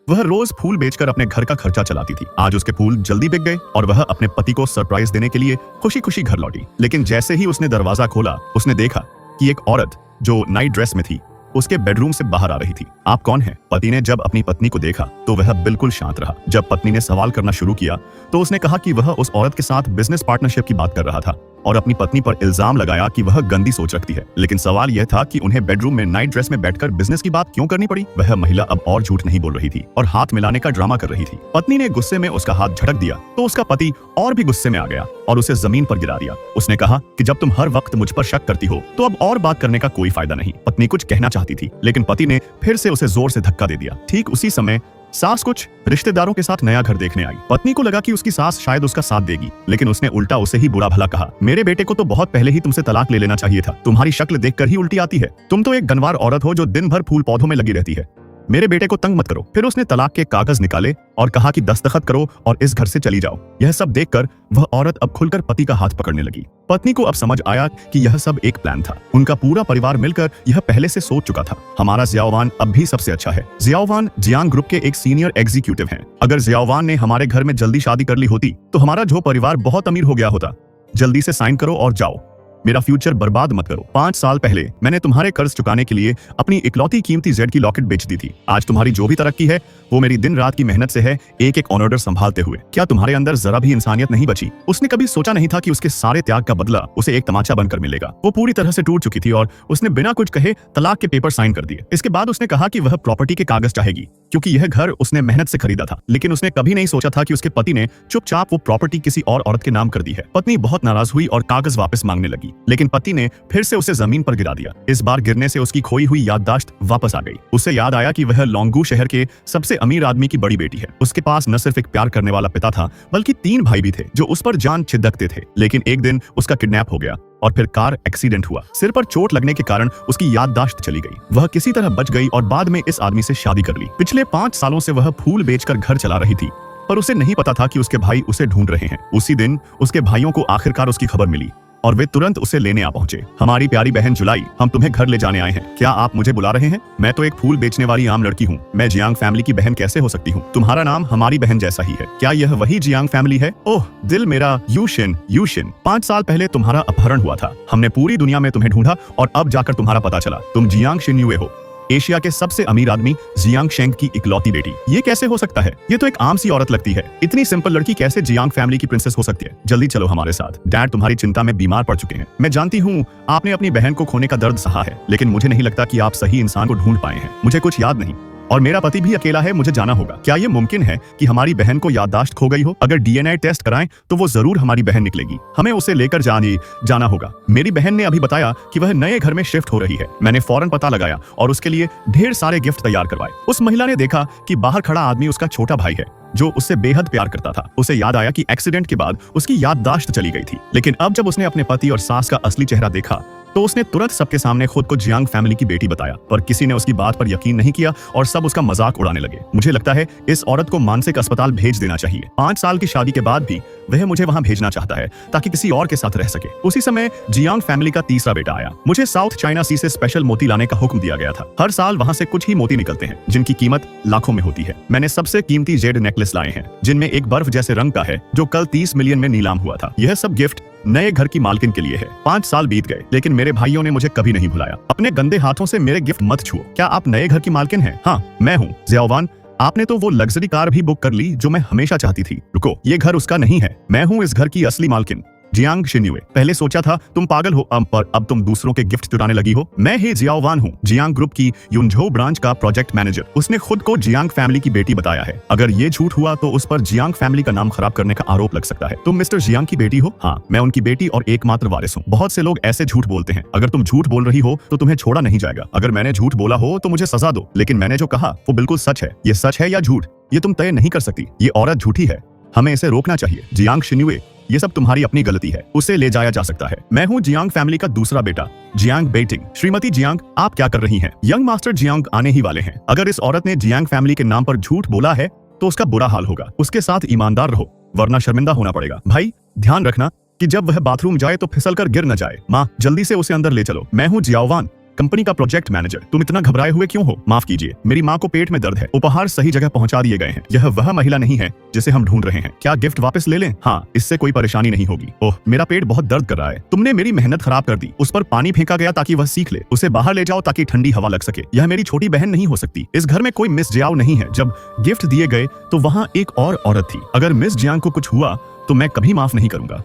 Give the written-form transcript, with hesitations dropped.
वह रोज फूल बेचकर अपने घर का खर्चा चलाती थी। आज उसके फूल जल्दी बिक गए और वह अपने पति को सरप्राइज देने के लिए खुशी खुशी घर लौटी। लेकिन जैसे ही उसने दरवाजा खोला, उसने देखा कि एक औरत जो नाइट ड्रेस में थी उसके बेडरूम से बाहर आ रही थी। आप कौन हैं? पति ने जब अपनी पत्नी को देखा तो वह बिल्कुल शांत रहा। जब पत्नी ने सवाल करना शुरू किया तो उसने कहा कि वह उस औरत के साथ बिजनेस पार्टनरशिप की बात कर रहा था और अपनी पत्नी पर इल्जाम लगाया कि वह गंदी सोच रखती है। लेकिन सवाल यह था कि उन्हें बेडरूम में नाइट ड्रेस में बैठकर बिजनेस की बात क्यों करनी पड़ी। वह महिला अब और झूठ नहीं बोल रही थी और हाथ मिलाने का ड्रामा कर रही थी। पत्नी ने गुस्से में उसका हाथ झटक दिया तो उसका पति और भी गुस्से में आ गया और उसे जमीन पर गिरा दिया। उसने कहा कि जब तुम हर वक्त मुझ पर शक करती हो तो अब और बात करने का कोई फायदा नहीं। पत्नी कुछ कहना चाहती थी लेकिन पति ने फिर से उसे जोर से धक्का दे दिया। ठीक उसी समय सास कुछ रिश्तेदारों के साथ नया घर देखने आई। पत्नी को लगा कि उसकी सास शायद उसका साथ देगी, लेकिन उसने उल्टा उसे ही बुरा भला कहा। मेरे बेटे को तो बहुत पहले ही तुमसे तलाक ले लेना चाहिए था। तुम्हारी शक्ल देखकर ही उल्टी आती है। तुम तो एक गनवार औरत हो जो दिन भर फूल पौधों में लगी रहती है। मेरे बेटे को तंग मत करो। फिर उसने तलाक के कागज निकाले और कहा कि दस्तखत करो और इस घर से चली जाओ। यह सब देखकर वह औरत अब खुलकर पति का हाथ पकड़ने लगी। पत्नी को अब समझ आया कि यह सब एक प्लान था। उनका पूरा परिवार मिलकर यह पहले से सोच चुका था। हमारा जियाओवान अब भी सबसे अच्छा है। जियाओवान जियांग ग्रुप के एक सीनियर एग्जीक्यूटिव हैं। अगर जियाओवान ने हमारे घर में जल्दी शादी कर ली होती तो हमारा जो परिवार बहुत अमीर हो गया होता। जल्दी से साइन करो और जाओ। मेरा फ्यूचर बर्बाद मत करो। 5 साल पहले मैंने तुम्हारे कर्ज चुकाने के लिए अपनी इकलौती कीमती जेड की लॉकेट बेच दी थी। आज तुम्हारी जो भी तरक्की है वो मेरी दिन रात की मेहनत से है, एक एक ऑनर संभालते हुए। क्या तुम्हारे अंदर जरा भी इंसानियत नहीं बची? उसने कभी सोचा नहीं था कि उसके सारे त्याग का बदला उसे एक तमाचा बनकर मिलेगा। वो पूरी तरह से टूट चुकी थी और उसने बिना कुछ कहे तलाक के पेपर साइन कर दिए। इसके बाद उसने कहा कि वह प्रॉपर्टी के कागज चाहेगी क्योंकि यह घर उसने मेहनत से खरीदा था। लेकिन उसने कभी नहीं सोचा था कि उसके पति ने चुपचाप वो प्रॉपर्टी किसी और औरत के नाम कर दी है। पत्नी बहुत नाराज हुई और कागज वापस मांगने लगी, लेकिन पति ने फिर से उसे जमीन पर गिरा दिया। इस बार गिरने से उसकी खोई हुई याददाश्त वापस आ गई। उसे याद आया कि वह लोंगू शहर के सबसे अमीर आदमी की बड़ी बेटी है। उसके पास न सिर्फ एक प्यार करने वाला पिता था बल्कि 3 भाई भी थे जो उस पर जान छिदकते थे। लेकिन एक दिन उसका किडनैप हो गया और फिर कार एक्सीडेंट हुआ। सिर पर चोट लगने के कारण उसकी याददाश्त चली गई। वह किसी तरह बच गई और बाद में इस आदमी से शादी कर ली। पिछले 5 सालों से वह फूल बेचकर घर चला रही थी पर उसे नहीं पता था कि उसके भाई उसे ढूंढ रहे हैं। उसी दिन उसके भाइयों को आखिरकार उसकी खबर मिली और वे तुरंत उसे लेने आ पहुंचे। हमारी प्यारी बहन जुलाई, हम तुम्हें घर ले जाने आए हैं। क्या आप मुझे बुला रहे हैं? मैं तो एक फूल बेचने वाली आम लड़की हूँ। मैं जियांग फैमिली की बहन कैसे हो सकती हूँ? तुम्हारा नाम हमारी बहन जैसा ही है। क्या यह वही जियांग फैमिली है? ओह दिल मेरा, यूशिन। 5 साल पहले तुम्हारा अपहरण हुआ था। हमने पूरी दुनिया में तुम्हें ढूंढा और अब जाकर तुम्हारा पता चला। तुम जियांग शिन्युए हो, एशिया के सबसे अमीर आदमी जियांग शेंग की इकलौती बेटी। ये कैसे हो सकता है? ये तो एक आम सी औरत लगती है। इतनी सिंपल लड़की कैसे जियांग फैमिली की प्रिंसेस हो सकती है? जल्दी चलो हमारे साथ। डैड तुम्हारी चिंता में बीमार पड़ चुके हैं। मैं जानती हूँ आपने अपनी बहन को खोने का दर्द सहा है, लेकिन मुझे नहीं लगता कि आप सही इंसान को ढूंढ पाए हैं। मुझे कुछ याद नहीं और मेरा पति भी अकेला है। मुझे जाना होगा। क्या ये मुमकिन है कि हमारी बहन को याददाश्त खो गई हो? अगर डीएनए टेस्ट कराएं तो वो जरूर हमारी बहन निकलेगी। हमें उसे लेकर जाना होगा। मेरी बहन ने अभी बताया कि वह नए घर में शिफ्ट हो रही है। मैंने फौरन पता लगाया और उसके लिए ढेर सारे गिफ्ट तैयार करवाए। उस महिला ने देखा कि बाहर खड़ा आदमी उसका छोटा भाई है जो उससे बेहद प्यार करता था। उसे याद आया कि एक्सीडेंट के बाद उसकी याददाश्त चली गई थी। लेकिन अब जब उसने अपने पति और सास का असली चेहरा देखा तो उसने तुरंत सबके सामने खुद को जियांग फैमिली की बेटी बताया, पर किसी ने उसकी बात पर यकीन नहीं किया और सब उसका मजाक उड़ाने लगे। मुझे लगता है इस औरत को मानसिक अस्पताल भेज देना चाहिए। 5 साल की शादी के बाद भी वह मुझे वहां भेजना चाहता है ताकि किसी और के साथ रह सके। उसी समय जियांग फैमिली का तीसरा बेटा आया। मुझे साउथ चाइना सी से स्पेशल मोती लाने का हुक्म दिया गया था। हर साल वहां से कुछ ही मोती निकलते हैं जिनकी कीमत लाखों में होती है। मैंने सबसे कीमती जेड नेकलेस लाए हैं जिनमें एक बर्फ जैसे रंग का है जो कल 30 मिलियन में नीलाम हुआ था। यह सब गिफ्ट नए घर की मालकिन के लिए है। 5 साल बीत गए लेकिन मेरे भाइयों ने मुझे कभी नहीं भुलाया। अपने गंदे हाथों से मेरे गिफ्ट मत छुओ। क्या आप नए घर की मालकिन हैं? हाँ मैं हूँ। जियाओवान, आपने तो वो लग्जरी कार भी बुक कर ली जो मैं हमेशा चाहती थी। रुको, ये घर उसका नहीं है। मैं हूँ इस घर की असली मालकिन, जियांग शिन्युए। पहले सोचा था तुम पागल हो, पर अब तुम दूसरों के गिफ्ट चुराने लगी हो। मैं ही जियाओवान हूँ, जियांग ग्रुप की यूनझो ब्रांच का प्रोजेक्ट मैनेजर। उसने खुद को जियांग फैमिली की बेटी बताया है। अगर ये झूठ हुआ तो उस पर जियांग फैमिली का नाम खराब करने का आरोप लग सकता है। तुम मिस्टर जियांग की बेटी हो? हाँ, मैं उनकी बेटी और एकमात्र वारिस हूँ। बहुत से लोग ऐसे झूठ बोलते हैं। अगर तुम झूठ बोल रही हो तो तुम्हें छोड़ा नहीं जाएगा। अगर मैंने झूठ बोला हो तो मुझे सजा दो, लेकिन मैंने जो कहा वो बिल्कुल सच है। ये सच है या झूठ, ये तुम तय नहीं कर सकती। ये औरत झूठी है, हमें इसे रोकना चाहिए। जियांग शिन्युए, ये सब तुम्हारी अपनी गलती है। उसे ले जाया जा सकता है। मैं हूँ जियांग फैमिली का दूसरा बेटा, जियांग बेटिंग। श्रीमती जियांग, आप क्या कर रही हैं? यंग मास्टर जियांग आने ही वाले हैं। अगर इस औरत ने जियांग फैमिली के नाम पर झूठ बोला है तो उसका बुरा हाल होगा। उसके साथ ईमानदार रहो वरना शर्मिंदा होना पड़ेगा। भाई ध्यान रखना कि जब वह बाथरूम जाए तो फिसल कर गिर न जाए। माँ, जल्दी से उसे अंदर ले चलो। मैं हूँ जियाओवान, कंपनी का प्रोजेक्ट मैनेजर। तुम इतना घबराए हुए क्यों हो? माफ कीजिए, मेरी माँ को पेट में दर्द है। उपहार सही जगह पहुंचा दिए गए हैं। यह वह महिला नहीं है जिसे हम ढूंढ रहे हैं। क्या गिफ्ट वापस ले लें? हाँ, इससे कोई परेशानी नहीं होगी। ओह, मेरा पेट बहुत दर्द कर रहा है। तुमने मेरी मेहनत खराब कर दी। उस पर पानी फेंका गया ताकि वह सीख ले। उसे बाहर ले जाओ ताकि ठंडी हवा लग सके। यह मेरी छोटी बहन नहीं हो सकती। इस घर में कोई मिस जियाओ नहीं है। जब गिफ्ट दिए गए तो वहाँ एक और औरत थी। अगर मिस जियांग को कुछ हुआ तो मैं कभी माफ नहीं करूंगा।